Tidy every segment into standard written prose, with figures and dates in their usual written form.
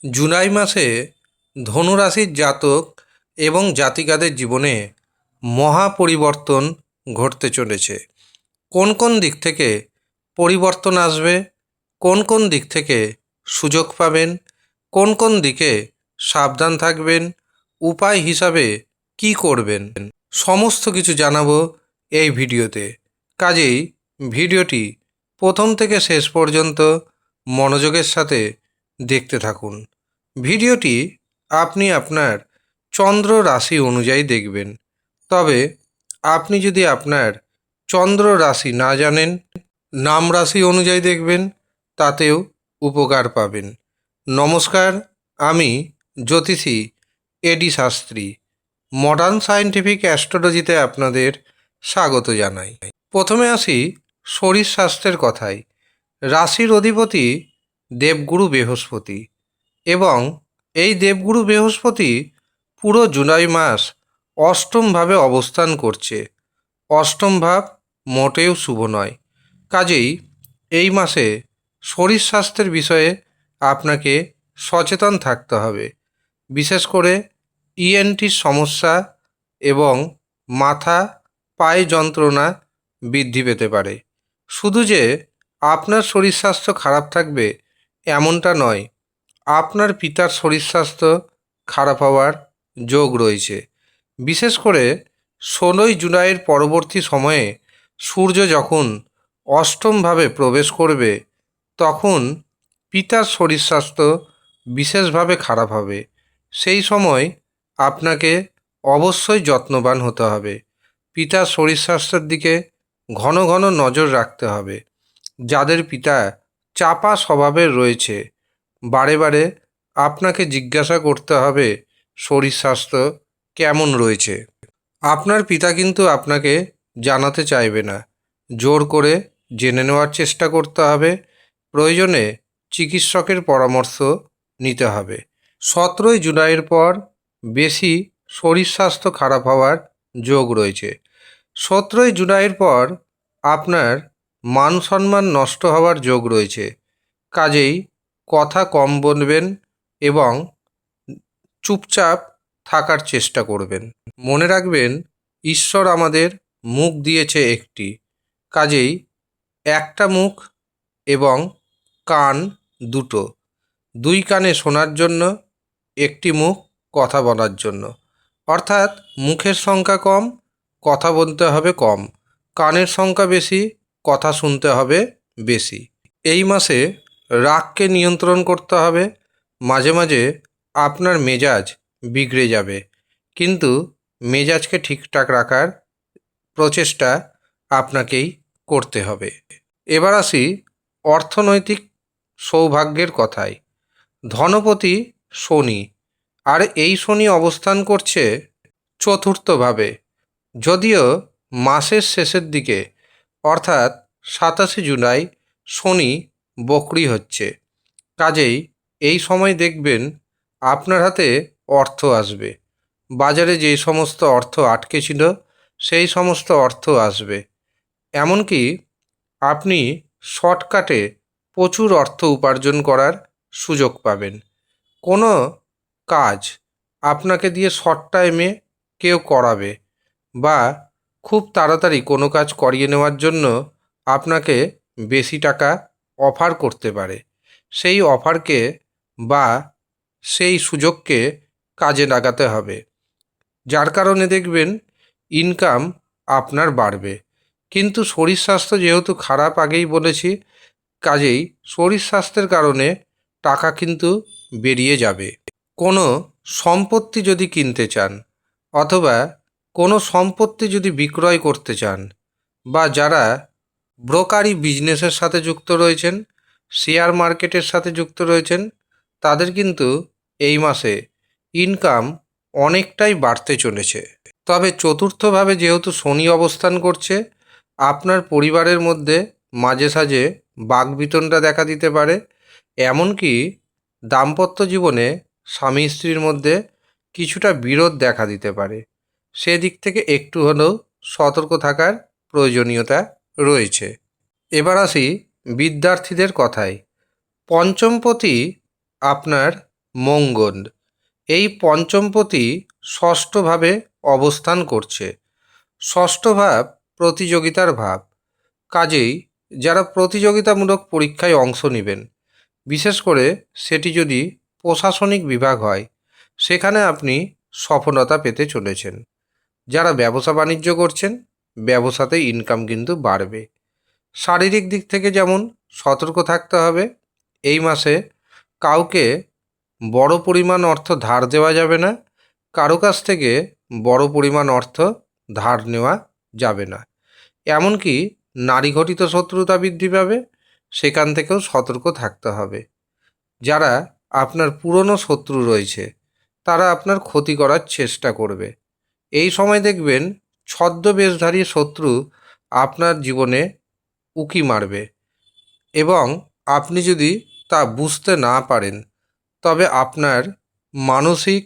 জুলাই মাসে ধনুরাশির জাতক এবং জাতিকাদের জীবনে মহা পরিবর্তন ঘটতে চলেছে। কোন কোন দিক থেকে পরিবর্তন আসবে, কোন কোন দিক থেকে সুযোগ পাবেন, কোন কোন দিকে সাবধান থাকবেন, উপায় হিসাবে কি করবেন, সমস্ত কিছু জানাবো এই ভিডিওতে। কাজেই ভিডিওটি প্রথম থেকে শেষ পর্যন্ত মনোযোগের সাথে দেখতে থাকুন। ভিডিওটি আপনি আপনার চন্দ্র রাশি অনুযায়ী দেখবেন। তবে আপনি যদি আপনার চন্দ্র রাশি না জানেন, নাম রাশি অনুযায়ী দেখবেন, তাতেও উপকার পাবেন। নমস্কার, আমি জ্যোতিষী এডি শাস্ত্রী। মডার্ন সায়েন্টিফিক অ্যাস্ট্রোলজিতে আপনাদের স্বাগত জানাই। প্রথমে আসি শরীর স্বাস্থ্যের কথায়। রাশির অধিপতি দেবগুরু বৃহস্পতি, এবং এই দেবগুরু বৃহস্পতি পুরো জুলাই মাস অষ্টমভাবে অবস্থান করছে। অষ্টম ভাব মোটেও শুভ নয়। কাজেই এই মাসে শরীর স্বাস্থ্যের বিষয়ে আপনাকে সচেতন থাকতে হবে। বিশেষ করে ইএনটির সমস্যা এবং মাথা পায়ে যন্ত্রণা বৃদ্ধি পেতে পারে। শুধু যে আপনার শরীর স্বাস্থ্য খারাপ থাকবে এমনটা নয়, আপনার পিতার শরীর স্বাস্থ্য খারাপ হওয়ার যোগ রয়েছে। বিশেষ করে 16ই জুলাইয়ের পরবর্তী সময়ে সূর্য যখন অষ্টমভাবে প্রবেশ করবে, তখন পিতার শরীর স্বাস্থ্য বিশেষভাবে খারাপ হবে। সেই সময় আপনাকে অবশ্যই যত্নবান হতে হবে। পিতার শরীর স্বাস্থ্যের দিকে ঘন ঘন নজর রাখতে হবে। যাদের পিতা চাপা স্বভাবের রয়েছে, বারে বারে আপনাকে জিজ্ঞাসা করতে হবে শরীর স্বাস্থ্য কেমন রয়েছে। আপনার পিতা কিন্তু আপনাকে জানাতে চাইবে না। জোর করে জেনে নেওয়ার চেষ্টা করতে হবে। প্রয়োজনে চিকিৎসকের পরামর্শ নিতে হবে। 17ই জুলাইয়ের পর বেশি শরীর স্বাস্থ্য খারাপ হওয়ার যোগ রয়েছে। 17ই জুলাইয়ের পর আপনার মান সম্মান নষ্ট হওয়ার যোগ রয়েছে। কাজেই কথা কম বলবেন এবং চুপচাপ থাকার চেষ্টা করবেন। মনে রাখবেন, ঈশ্বর আমাদের মুখ দিয়েছে একটি, কাজেই একটা মুখ এবং কান দুটো, দুই কানে শোনার জন্য, একটি মুখ কথা বলার জন্য। অর্থাৎ মুখের সংখ্যা কম, কথা বলতে হবে কম, কানের সংখ্যা বেশি, কথা শুনতে হবে বেশি। এই মাসে রাগকে নিয়ন্ত্রণ করতে হবে। মাঝে মাঝে আপনার মেজাজ বিগড়ে যাবে, কিন্তু মেজাজকে ঠিকঠাক রাখার প্রচেষ্টা আপনাকেই করতে হবে। এবার আসি অর্থনৈতিক সৌভাগ্যের কথায়। ধনপতি শনি, আর এই শনি অবস্থান করছে চতুর্থভাবে। যদিও মাসের শেষের দিকে অর্থাৎ 27শে জুলাই শনি বক্রি হচ্ছে। কাজেই এই সময় দেখবেন আপনার হাতে অর্থ আসবে। বাজারে যে সমস্ত অর্থ আটকে ছিল সেই সমস্ত অর্থ আসবে। এমনকি আপনি শর্টকাটে প্রচুর অর্থ উপার্জন করার সুযোগ পাবেন। কোনো কাজ আপনাকে দিয়ে শর্ট টাইমে কেউ করাবে, বা খুব তাড়াতাড়ি কোনো কাজ করিয়ে নেওয়ার জন্য আপনাকে বেশি টাকা অফার করতে পারে। সেই অফারকে বা সেই সুযোগকে কাজে লাগাতে হবে, যার কারণে দেখবেন ইনকাম আপনার বাড়বে। কিন্তু শরীর স্বাস্থ্য যেহেতু খারাপ আগেই বলেছি, কাজেই শরীর স্বাস্থ্যের কারণে টাকা কিন্তু বেরিয়ে যাবে। কোনো সম্পত্তি যদি কিনতে চান, অথবা কোনো সম্পত্তি যদি বিক্রয় করতে চান, বা যারা ব্রোকারি বিজনেসের সাথে যুক্ত রয়েছেন, শেয়ার মার্কেটের সাথে যুক্ত রয়েছেন, তাদের কিন্তু এই মাসে ইনকাম অনেকটাই বাড়তে চলেছে। তবে চতুর্থভাবে যেহেতু শনি অবস্থান করছে, আপনার পরিবারের মধ্যে মাঝে সাঝে বাকবিতণ্ডা দেখা দিতে পারে। এমনকি দাম্পত্য জীবনে স্বামী স্ত্রীর মধ্যে কিছুটা বিরোধ দেখা দিতে পারে। সেদিক থেকে একটু হলেও সতর্ক থাকার প্রয়োজনীয়তা রয়েছে। এবার আসি বিদ্যার্থীদের কথায়। পঞ্চমপতি আপনার মঙ্গল এই পঞ্চমপতি ষষ্ঠভাবে অবস্থান করছে। ষষ্ঠ ভাব প্রতিযোগিতার ভাব, কাজেই যারা প্রতিযোগিতামূলক পরীক্ষায় অংশ নেবেন, বিশেষ করে সেটি যদি প্রশাসনিক বিভাগ হয়, সেখানে আপনি সফলতা পেতে চলেছেন। যারা ব্যবসা বাণিজ্য করছেন, ব্যবসাতে ইনকাম কিন্তু বাড়বে। শারীরিক দিক থেকে যেমন সতর্ক থাকতে হবে, এই মাসে কাউকে বড় পরিমাণ অর্থ ধার দেওয়া যাবে না, কারো কাছ থেকে বড় পরিমাণ অর্থ ধার নেওয়া যাবে না। এমনকি নারী ঘটিত শত্রুতা বৃদ্ধি পাবে, সেখান থেকেও সতর্ক থাকতে হবে। যারা আপনার পুরনো শত্রু রয়েছে, তারা আপনার ক্ষতি করার চেষ্টা করবে। এই সময় দেখবেন ছদ্মবেশধারী শত্রু আপনার জীবনে উঁকি মারবে এবং আপনি যদি তা বুঝতে না পারেন, তবে আপনার মানসিক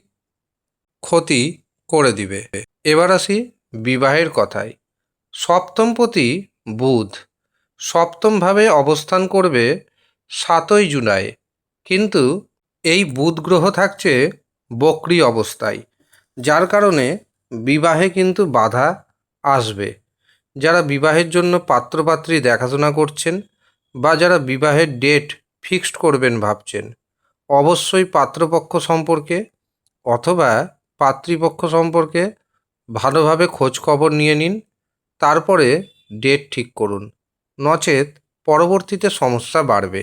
ক্ষতি করে দিবে। এবার আসি বিবাহের কথায়। সপ্তমপতি বুধ সপ্তমভাবে অবস্থান করবে 7ই জুলাই, কিন্তু এই বুধ গ্রহ থাকছে বক্রী অবস্থায়, যার কারণে বিবাহে কিন্তু বাধা আসবে। যারা বিবাহের জন্য পাত্রপাত্রী দেখাশোনা করছেন বা যারা বিবাহের ডেট ফিক্সড করবেন ভাবছেন, অবশ্যই পাত্রপক্ষ সম্পর্কে অথবা পাত্রীপক্ষ সম্পর্কে ভালোভাবে খোঁজ খবর নিয়ে নিন, তারপরে ডেট ঠিক করুন, নচেত পরবর্তীতে সমস্যা বাড়বে।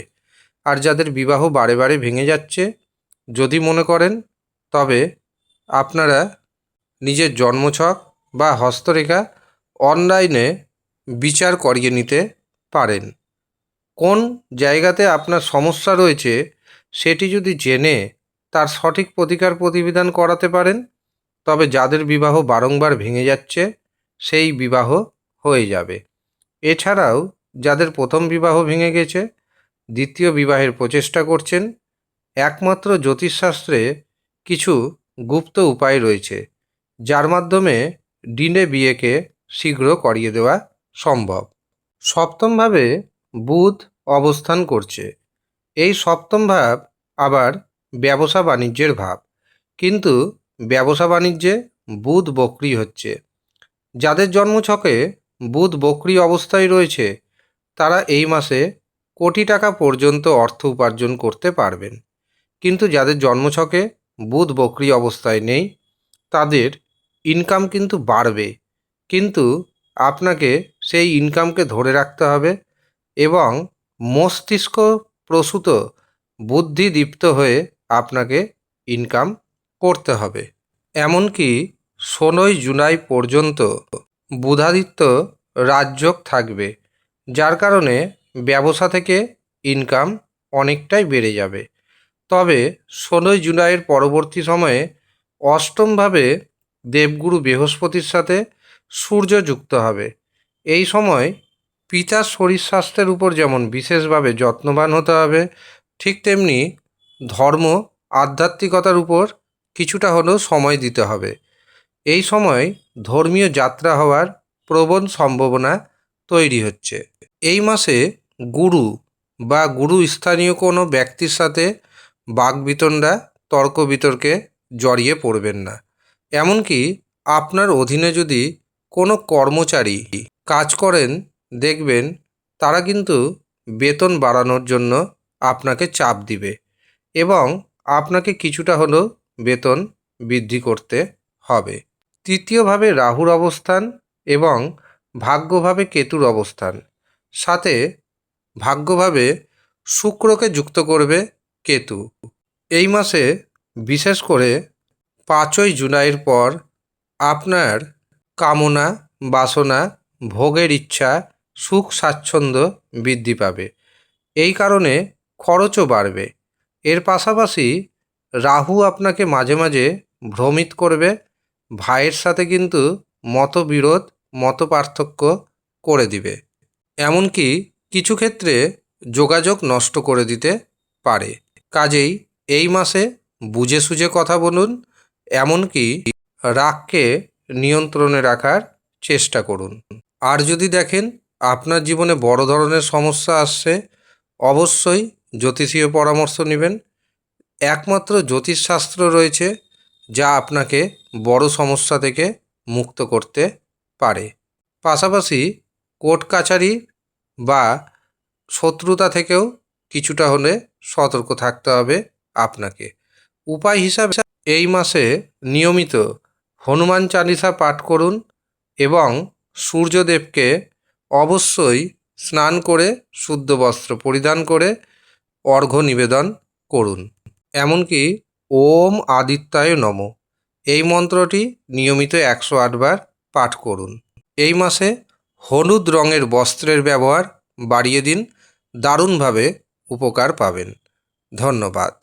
আর যাদের বিবাহ বারে বারে ভেঙে যাচ্ছে, যদি মনে করেন, তবে আপনারা নিজের জন্মছক বা হস্তরেখা অনলাইনে বিচার করিয়ে নিতে পারেন। কোন জায়গাতে আপনার সমস্যা রয়েছে সেটি যদি জেনে তার সঠিক প্রতিকার প্রতিবিধান করাতে পারেন, তবে যাদের বিবাহ বারংবার ভেঙে যাচ্ছে, সেই বিবাহ হয়ে যাবে। এছাড়াও যাদের প্রথম বিবাহ ভেঙে গেছে, দ্বিতীয় বিবাহের প্রচেষ্টা করছেন, একমাত্র জ্যোতিষশাস্ত্রে কিছু গুপ্ত উপায় রয়েছে, যার মাধ্যমে দিনে বিয়েকে শীঘ্র করিয়ে দেওয়া সম্ভব। সপ্তমভাবে বুধ অবস্থান করছে। এই সপ্তম ভাব আবার ব্যবসা বাণিজ্যের ভাব, কিন্তু ব্যবসা বাণিজ্যে বুধ বক্রী হচ্ছে। যাদের জন্মছকে বুধ বক্রী অবস্থায় রয়েছে, তারা এই মাসে কোটি টাকা পর্যন্ত অর্থ উপার্জন করতে পারবেন। কিন্তু যাদের জন্মছকে বুধ বক্রী অবস্থায় নেই, তাদের ইনকাম কিন্তু বাড়বে, কিন্তু আপনাকে সেই ইনকামকে ধরে রাখতে হবে এবং মস্তিষ্ক প্রসূত বুদ্ধিদীপ্ত হয়ে আপনাকে ইনকাম করতে হবে। এমনকি 16ই জুলাই পর্যন্ত বুধাদিত্য রাজযোগ থাকবে, যার কারণে ব্যবসা থেকে ইনকাম অনেকটাই বেড়ে যাবে। তবে 16ই জুলাইয়ের পরবর্তী সময়ে অষ্টমভাবে দেবগুরু বৃহস্পতির সাথে সূর্য যুক্ত হবে। এই সময় পিতার শরীর স্বাস্থ্যের উপর যেমন বিশেষভাবে যত্নবান হতে হবে, ঠিক তেমনি ধর্ম আধ্যাত্মিকতার উপর কিছুটা হলেও সময় দিতে হবে। এই সময় ধর্মীয় যাত্রা হওয়ার প্রবল সম্ভাবনা তৈরি হচ্ছে। এই মাসে গুরু বা গুরু স্থানীয় কোনো ব্যক্তির সাথে বাকবিতণ্ডা তর্ক বিতর্কে জড়িয়ে পড়বেন না। এমনকি আপনার অধীনে যদি কোনো কর্মচারী কাজ করেন, দেখবেন তারা কিন্তু বেতন বাড়ানোর জন্য আপনাকে চাপ দিবে এবং আপনাকে কিছুটা হলেও বেতন বৃদ্ধি করতে হবে। তৃতীয়ভাবে রাহুর অবস্থান এবং ভাগ্যভাবে কেতুর অবস্থান, সাথে ভাগ্যভাবে শুক্রকে যুক্ত করবে কেতু। এই মাসে বিশেষ করে 5ই জুলাইয়ের পর আপনার কামনা বাসনা ভোগের ইচ্ছা সুখ স্বাচ্ছন্দ্য বৃদ্ধি পাবে, এই কারণে খরচও বাড়বে। এর পাশাপাশি রাহু আপনাকে মাঝে মাঝে ভ্রমিত করবে, ভাইয়ের সাথে কিন্তু মতবিরোধ মতপার্থক্য করে দিবে, এমনকি কিছু ক্ষেত্রে যোগাযোগ নষ্ট করে দিতে পারে। কাজেই এই মাসে বুঝে সুঝে কথা বলুন, এমনকি রাগকে নিয়ন্ত্রণে রাখার চেষ্টা করুন। আর যদি দেখেন আপনার জীবনে বড় ধরনের সমস্যা আসছে, অবশ্যই জ্যোতিষীয় পরামর্শ নেবেন। একমাত্র জ্যোতিষশাস্ত্র রয়েছে যা আপনাকে বড় সমস্যা থেকে মুক্ত করতে পারে। পাশাপাশি কোর্ট কাছারি বা শত্রুতা থেকেও কিছুটা হলে সতর্ক থাকতে হবে আপনাকে। উপায় হিসাবে এই মাসে নিয়মিত হনুমান চালিসা পাঠ করুন এবং সূর্যদেবকে অবশ্যই স্নান করে শুদ্ধ বস্ত্র পরিধান করে অর্ঘ্য নিবেদন করুন। এমনকি ওম আদিত্যায় নমঃ এই মন্ত্রটি নিয়মিত 108 বার পাঠ করুন। এই মাসে হলুদ রঙের বস্ত্রের ব্যবহার বাড়িয়ে দিন, দারুণভাবে উপকার পাবেন। ধন্যবাদ।